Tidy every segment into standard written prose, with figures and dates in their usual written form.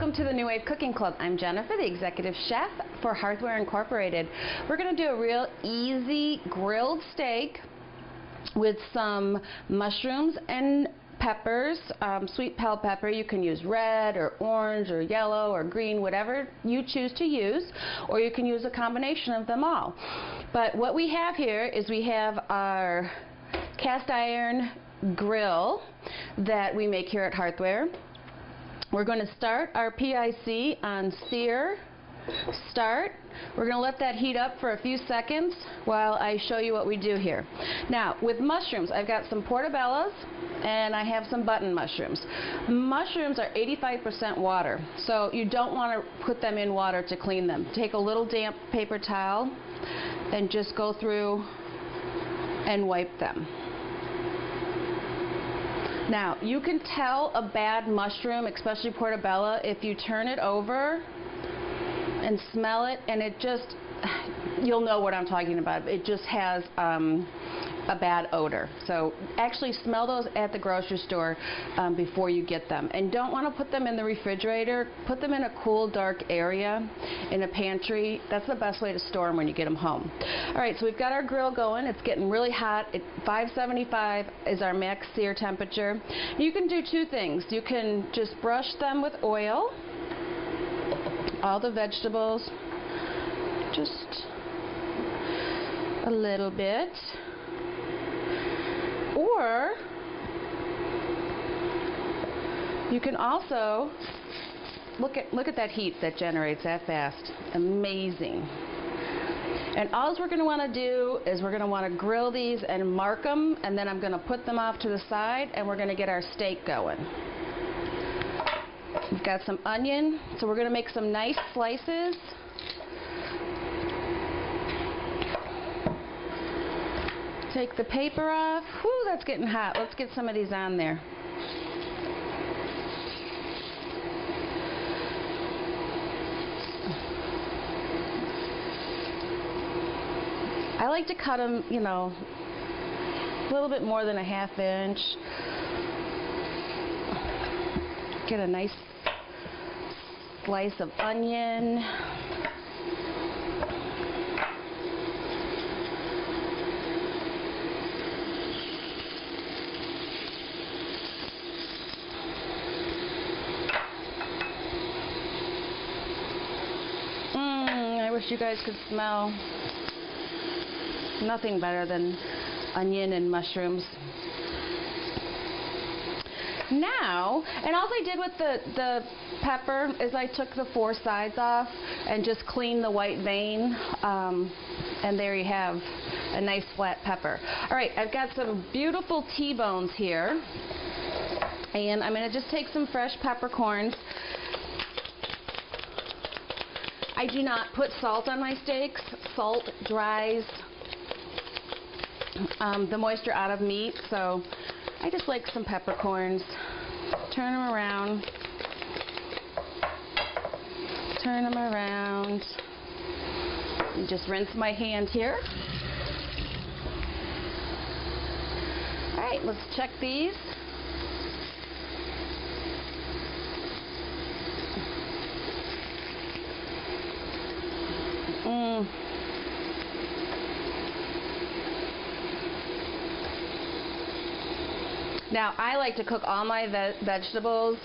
welcome to the New Wave Cooking Club. I'm Jennifer, the executive chef for Hearthware Incorporated. We're going to do a real easy grilled steak with some mushrooms and peppers, sweet bell pepper. You can use red or orange or yellow or green, whatever you choose to use, or you can use a combination of them all. But what we have here is we have our cast iron grill that we make here at Hearthware. We're going to start our PIC on sear start. We're going to let that heat up for a few seconds while I show you what we do here. Now, with mushrooms, I've got some portobellos and I have some button mushrooms. Mushrooms are 85% water, so you don't want to put them in water to clean them. Take a little damp paper towel and just go through and wipe them. Now, you can tell a bad mushroom, especially portobello, if you turn it over and smell it, and it just, you'll know what I'm talking about. It just has a bad odor. So actually smell those at the grocery store before you get them. And don't want to put them in the refrigerator. Put them in a cool, dark area in a pantry. That's the best way to store them when you get them home. All right, so we've got our grill going. It's getting really hot. 575 is our max sear temperature. You can do two things. You can just brush them with oil, all the vegetables, just a little bit. Or you can also look at that heat that generates that fast. Amazing. And all we're going to want to do is we're going to want to grill these and mark them, and then I'm going to put them off to the side and we're going to get our steak going. We've got some onion, so we're going to make some nice slices. Take the paper off. Whew, that's getting hot. Let's get some of these on there. I like to cut them, you know, a little bit more than a ½ inch. Get a nice slice of onion. I wish you guys could smell nothing better than onion and mushrooms. Now, and all I did with the pepper is I took the 4 sides off and just cleaned the white vein, and there you have a nice flat pepper. All right, I've got some beautiful T-bones here, and I'm going to just take some fresh peppercorns. I do not put salt on my steaks. Salt dries the moisture out of meat, so I just like some peppercorns. Turn them around. Turn them around. And just rinse my hand here. All right, let's check these. Now, I like to cook all my vegetables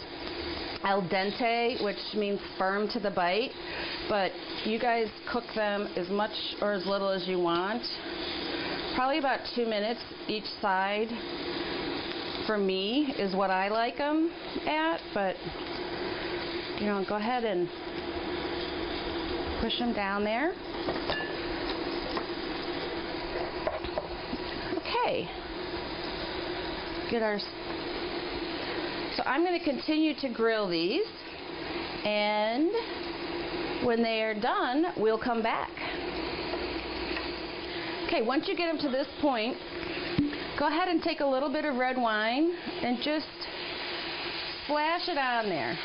al dente, which means firm to the bite, but you guys cook them as much or as little as you want. Probably about 2 minutes each side for me is what I like them at, but you know, go ahead and push them down there. Okay. Get our. So I'm going to continue to grill these, and when they are done, we'll come back. Okay, once you get them to this point, go ahead and take a little bit of red wine and just splash it on there.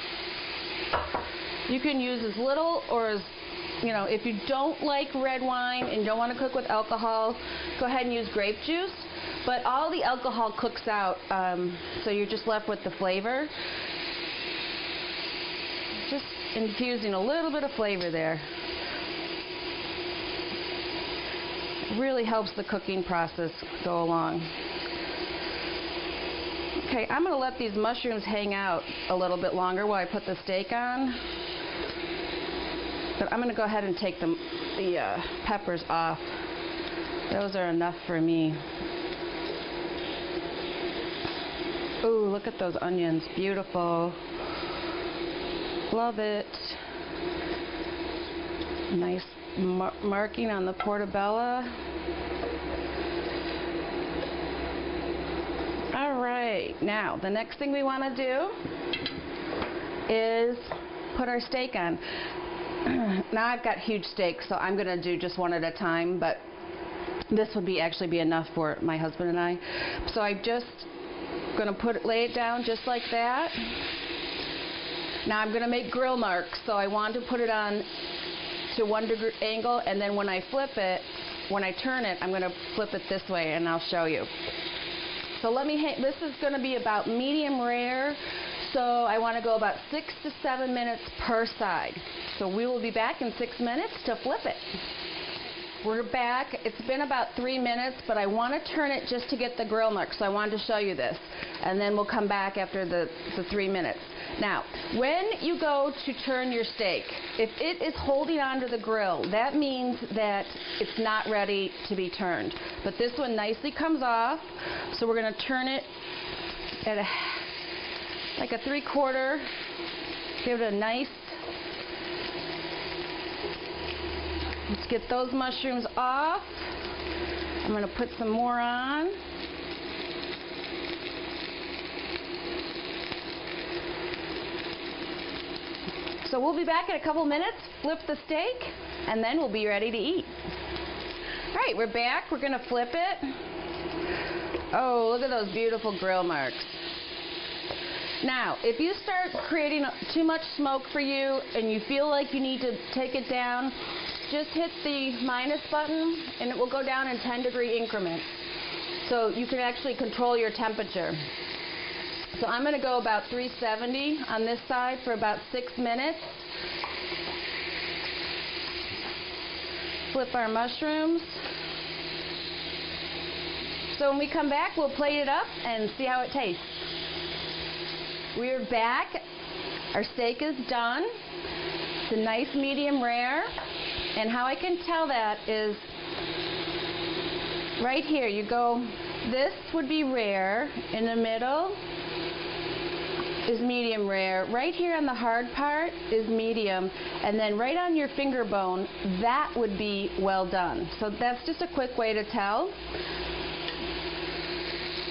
You can use as little or as, you know, if you don't like red wine and don't want to cook with alcohol, go ahead and use grape juice. But all the alcohol cooks out, so you're just left with the flavor. Just infusing a little bit of flavor there. It really helps the cooking process go along. Okay, I'm going to let these mushrooms hang out a little bit longer while I put the steak on. But I'm going to go ahead and take the peppers off. Those are enough for me. Ooh, look at those onions. Beautiful. Love it. Nice marking on the portobello. All right, now the next thing we want to do is put our steak on. Now I've got huge steaks, so I'm going to do just one at a time, but this would actually be enough for my husband and I. So I'm just going to lay it down just like that. Now I'm going to make grill marks, so I want to put it on to 1 degree angle, and then when I flip it, when I turn it, I'm going to flip it this way, and I'll show you. So this is going to be about medium rare, so I want to go about 6 to 7 minutes per side. So we will be back in 6 minutes to flip it. We're back. It's been about 3 minutes, but I want to turn it just to get the grill mark, so I wanted to show you this. And then we'll come back after the 3 minutes. Now, when you go to turn your steak, if it is holding onto the grill, that means that it's not ready to be turned. But this one nicely comes off, so we're going to turn it at like a 3/4. Give it a nice. Let's get those mushrooms off. I'm going to put some more on. So we'll be back in a couple minutes, flip the steak, and then we'll be ready to eat. All right, we're back. We're going to flip it. Oh, look at those beautiful grill marks. Now, if you start creating too much smoke for you and you feel like you need to take it down, just hit the minus button and it will go down in 10-degree increments. So you can actually control your temperature. So I'm going to go about 370 on this side for about 6 minutes. Flip our mushrooms. So when we come back, we'll plate it up and see how it tastes. We're back. Our steak is done. It's a nice medium rare. And how I can tell that is right here. You go, this would be rare. In the middle is medium rare. Right here on the hard part is medium. And then right on your finger bone, that would be well done. So that's just a quick way to tell.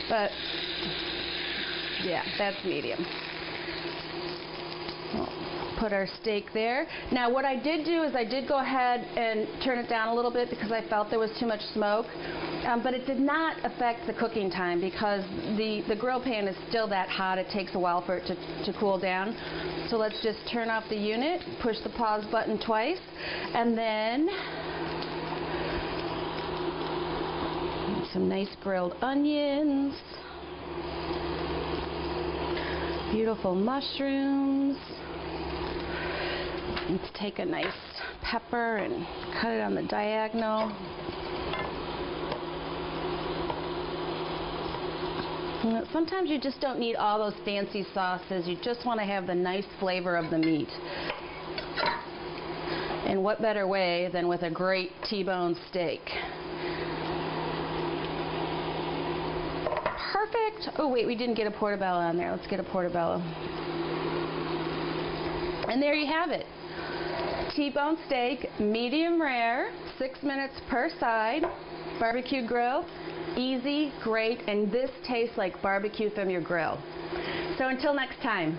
But yeah, that's medium. We'll put our steak there. Now what I did do is I did go ahead and turn it down a little bit because I felt there was too much smoke. But it did not affect the cooking time because the grill pan is still that hot. It takes a while for it to cool down. So let's just turn off the unit, push the pause button twice, and then some nice grilled onions, beautiful mushrooms. Let's take a nice pepper and cut it on the diagonal. Sometimes you just don't need all those fancy sauces. You just want to have the nice flavor of the meat. And what better way than with a great T-bone steak? Perfect. Oh wait, we didn't get a portobello on there. Let's get a portobello. And there you have it. T-bone steak, medium rare, 6 minutes per side, barbecue grill. Easy, great, and this tastes like barbecue from your grill. So until next time.